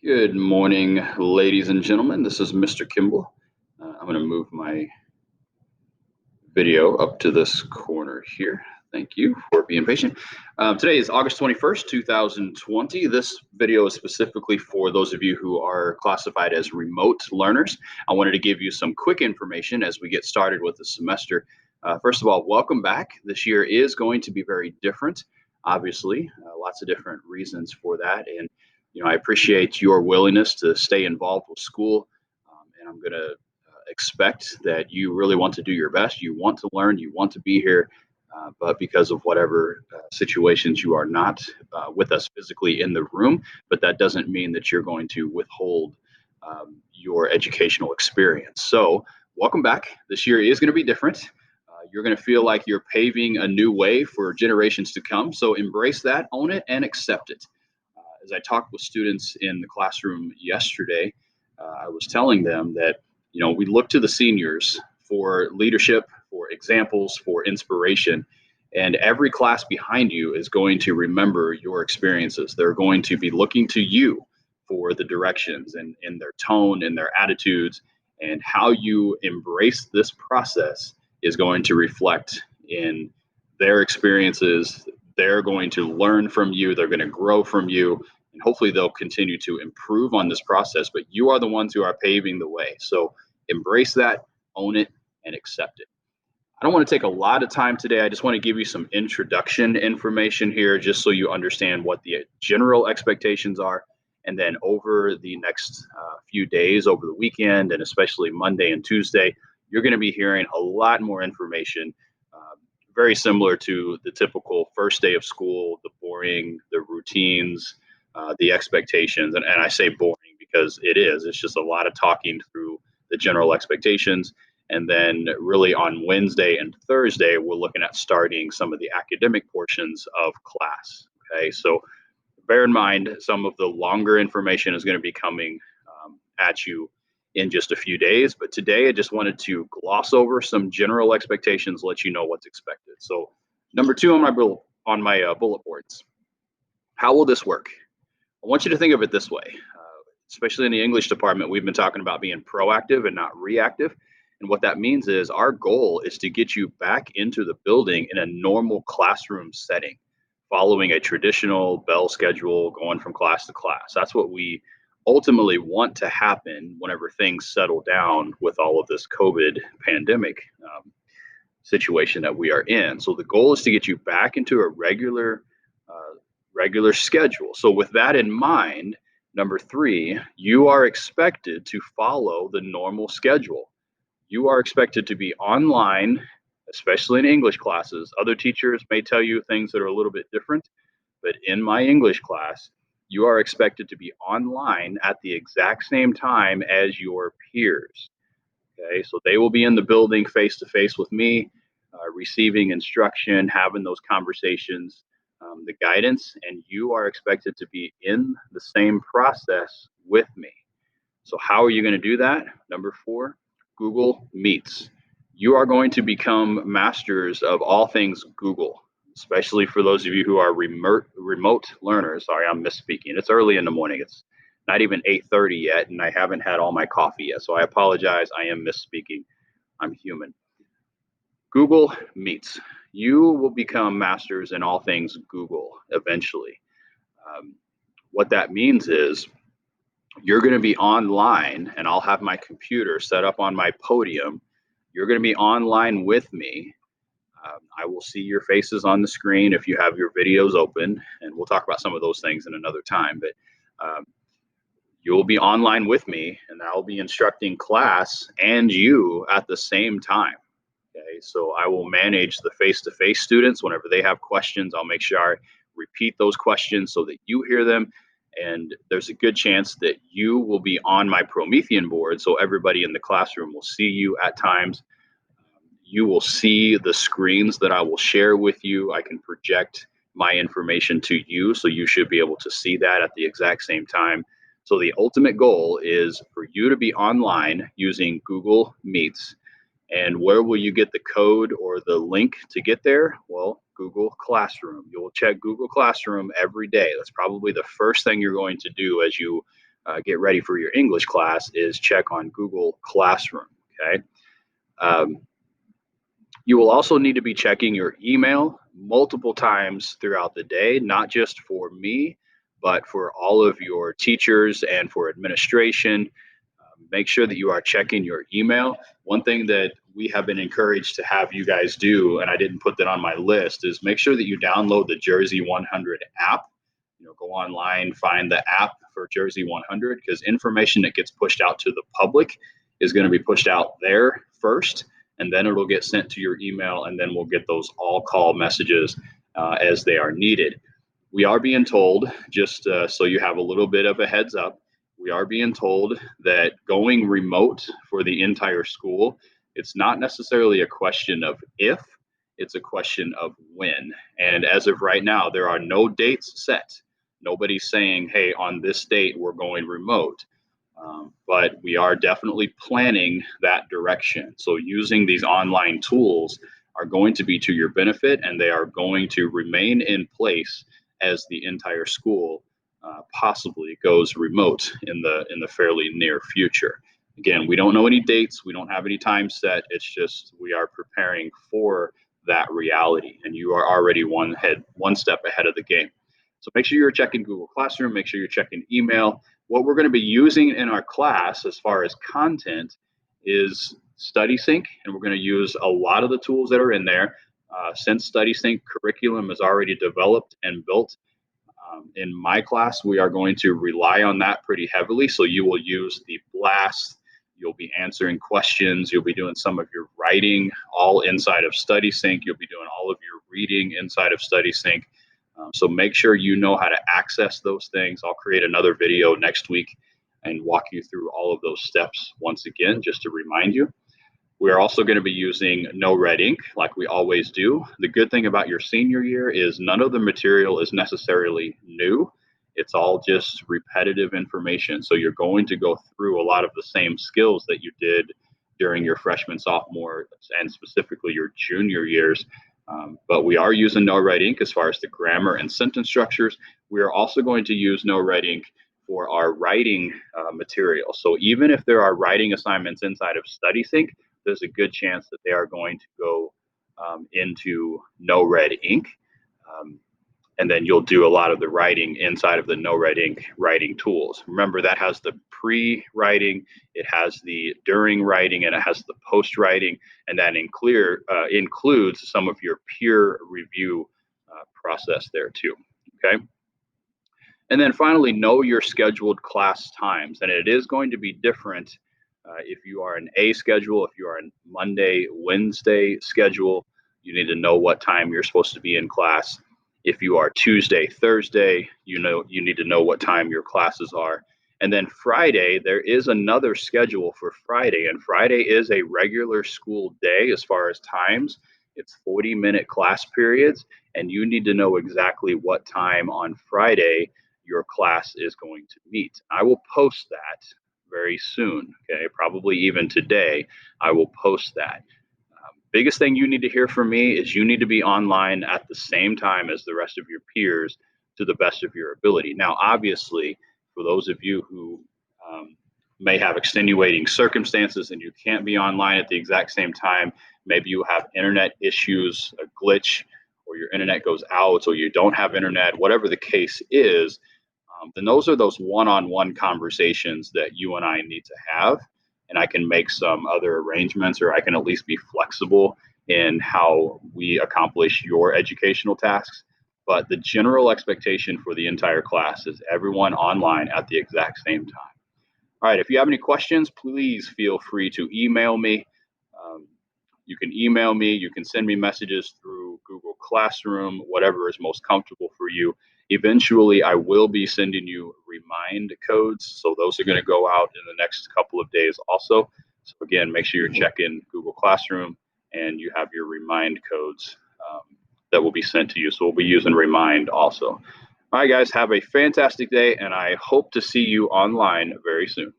Good morning, ladies and gentlemen. This is Mr. Kimball. I'm going to move my video up to this corner here. Thank you for being patient. Today is August 21st, 2020. This video is specifically for those of you who are classified as remote learners. I wanted to give you some quick information as we get started with the semester. First of all, welcome back. This year is going to be very different, obviously, lots of different reasons for that. And, I appreciate your willingness to stay involved with school. And I'm going to expect that you really want to do your best. You want to learn, you want to be here, but because of whatever situations you are not with us physically in the room, but that doesn't mean that you're going to withhold your educational experience. So, welcome back. This year is going to be different. You're going to feel like you're paving a new way for generations to come. So, embrace that, own it, and accept it. As I talked with students in the classroom yesterday, I was telling them that we look to the seniors for leadership, for examples, for inspiration. And every class behind you is going to remember your experiences. They're going to be looking to you for the directions and in their tone and their attitudes, and how you embrace this process is going to reflect in their experiences. They're going to learn from you, they're going to grow from you, and hopefully they'll continue to improve on this process. But you are the ones who are paving the way. So embrace that, own it, and accept it. I don't want to take a lot of time today. I just want to give you some introduction information here just so you understand what the general expectations are. And then over the next few days, over the weekend, and especially Monday and Tuesday, you're going to be hearing a lot more information, very similar to the typical first day of school, the boring, the routines, the expectations. And I say boring because it is. It's just a lot of talking through the general expectations. And then really on Wednesday and Thursday, we're looking at starting some of the academic portions of class. Okay, so bear in mind some of the longer information is going to be coming at you in just a few days. But today I just wanted to gloss over some general expectations, let you know what's expected. So number two on my bullet boards, how will this work? I want you to think of it this way. Especially in the English department, we've been talking about being proactive and not reactive. And what that means is our goal is to get you back into the building in a normal classroom setting, following a traditional bell schedule, going from class to class. That's what we ultimately want to happen whenever things settle down with all of this COVID pandemic situation that we are in. So the goal is to get you back into a regular schedule. So with that in mind, number three, you are expected to follow the normal schedule. You are expected to be online, especially in English classes. Other teachers may tell you things that are a little bit different, but in my English class, you are expected to be online at the exact same time as your peers. Okay, so they will be in the building face to face with me, receiving instruction, having those conversations, the guidance, and you are expected to be in the same process with me. So, how are you going to do that? Number four, Google Meets. You are going to become masters of all things Google, especially for those of you who are remote learners. Sorry, I'm misspeaking. It's early in the morning. It's not even 8:30 yet, and I haven't had all my coffee yet. So I apologize. I am misspeaking. I'm human. Google Meets. You will become masters in all things Google eventually. Um, what that means is you're going to be online, and I'll have my computer set up on my podium. You're going to be online with me. I will see your faces on the screen if you have your videos open, and we'll talk about some of those things in another time. But you'll be online with me, and I'll be instructing class and you at the same time. Okay, so I will manage the face-to-face students. Whenever they have questions, I'll make sure I repeat those questions so that you hear them. And there's a good chance that you will be on my Promethean board, so everybody in the classroom will see you at times. You will see the screens that I will share with you. I can project my information to you, so you should be able to see that at the exact same time. So the ultimate goal is for you to be online using Google Meets. And where will you get the code or the link to get there? Well, Google Classroom. You will check Google Classroom every day. That's probably the first thing you're going to do as you get ready for your English class is check on Google Classroom. Okay. Um, you will also need to be checking your email multiple times throughout the day, not just for me, but for all of your teachers and for administration. Make sure that you are checking your email. One thing that we have been encouraged to have you guys do, and I didn't put that on my list, is make sure that you download the Jersey 100 app. Go online, find the app for Jersey 100, because information that gets pushed out to the public is going to be pushed out there first, and then it'll get sent to your email, and then we'll get those all call messages as they are needed. We are being told, just so you have a little bit of a heads up, we are being told that going remote for the entire school, it's not necessarily a question of if, it's a question of when. And as of right now, there are no dates set. Nobody's saying, hey, on this date, we're going remote. But we are definitely planning that direction. So using these online tools are going to be to your benefit, and they are going to remain in place as the entire school possibly goes remote in the fairly near future. Again, we don't know any dates, we don't have any time set. It's just we are preparing for that reality, and you are already one step ahead of the game. So make sure you're checking Google Classroom, make sure you're checking email. What we're going to be using in our class as far as content is StudySync, and we're going to use a lot of the tools that are in there. Since StudySync curriculum is already developed and built, in my class, we are going to rely on that pretty heavily. So you will use the blast, you'll be answering questions, you'll be doing some of your writing all inside of StudySync, you'll be doing all of your reading inside of StudySync. So make sure you know how to access those things. I'll create another video next week and walk you through all of those steps once again, just to remind you. We are also going to be using No Red Ink like we always do. The good thing about your senior year is none of the material is necessarily new. It's all just repetitive information. So you're going to go through a lot of the same skills that you did during your freshman, sophomore, and specifically your junior years. But we are using No Red Ink as far as the grammar and sentence structures. We are also going to use No Red Ink for our writing material. So even if there are writing assignments inside of StudySync, there's a good chance that they are going to go into No Red Ink. And then you'll do a lot of the writing inside of the No Red Ink writing tools. Remember, that has the pre-writing, it has the during writing, and it has the post-writing, and that includes some of your peer review process there too, okay? And then finally, know your scheduled class times, and it is going to be different if you are an A schedule, if you are a Monday, Wednesday schedule, you need to know what time you're supposed to be in class. If you are Tuesday, Thursday, you need to know what time your classes are. And then Friday, there is another schedule for Friday, and Friday is a regular school day as far as times. It's 40-minute class periods, and you need to know exactly what time on Friday your class is going to meet. I will post that very soon, okay? Probably even today, I will post that. Biggest thing you need to hear from me is you need to be online at the same time as the rest of your peers to the best of your ability. Now, obviously, for those of you who may have extenuating circumstances and you can't be online at the exact same time, maybe you have internet issues, a glitch, or your internet goes out, or you don't have internet, whatever the case is, then those are those one-on-one conversations that you and I need to have. And I can make some other arrangements, or I can at least be flexible in how we accomplish your educational tasks. But the general expectation for the entire class is everyone online at the exact same time. All right, if you have any questions, please feel free to email me. You can email me, you can send me messages through Google Classroom, whatever is most comfortable for you. Eventually, I will be sending you remind codes. So those are going to go out in the next couple of days also. So again, make sure you're checking Google Classroom and you have your remind codes that will be sent to you. So we'll be using remind also. All right, guys, have a fantastic day, and I hope to see you online very soon.